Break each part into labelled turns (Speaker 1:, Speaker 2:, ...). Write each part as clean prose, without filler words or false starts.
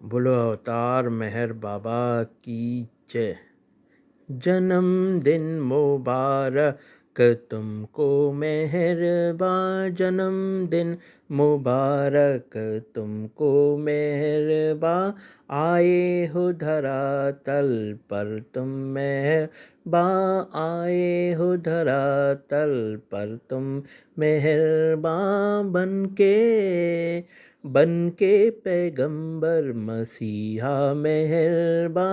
Speaker 1: बोलो अवतार मेहर बाबा की जय। जन्मदिन मुबारक तुमको मेहरबा, जन्मदिन मुबारक तुमको मेहरबा। आए हो धरातल पर तुम मेहरबा, आए हो धरातल पर तुम मेहरबा। बनके पैगंबर मसीहा मेहरबा,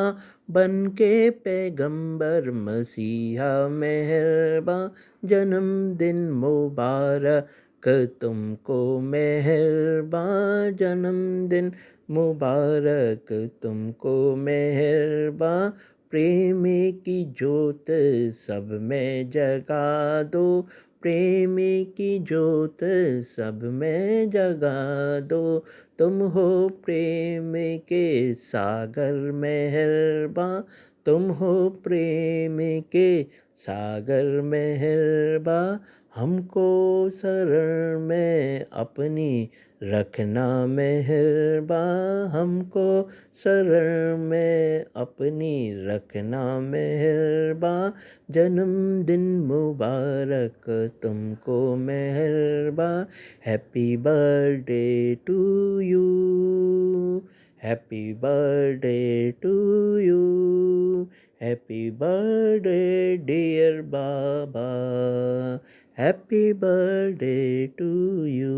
Speaker 1: बनके पैगंबर मसीहा मेहरबा। जन्मदिन मुबारक तुमको मेहरबा, जन्मदिन मुबारक तुमको मेहरबा। प्रेम की ज्योत सब में जगा दो, प्रेम की ज्योत सब में जगा दो। तुम हो प्रेम के सागर मेहरबा, तुम हो प्रेम के सागर मेहरबा। हमको शरण में अपनी रखना मेहरबा, हमको शरण में अपनी रखना मेहरबा। जन्मदिन मुबारक तुमको मेहरबा। Happy birthday to you, happy birthday to you, happy birthday dear Baba, happy birthday to you.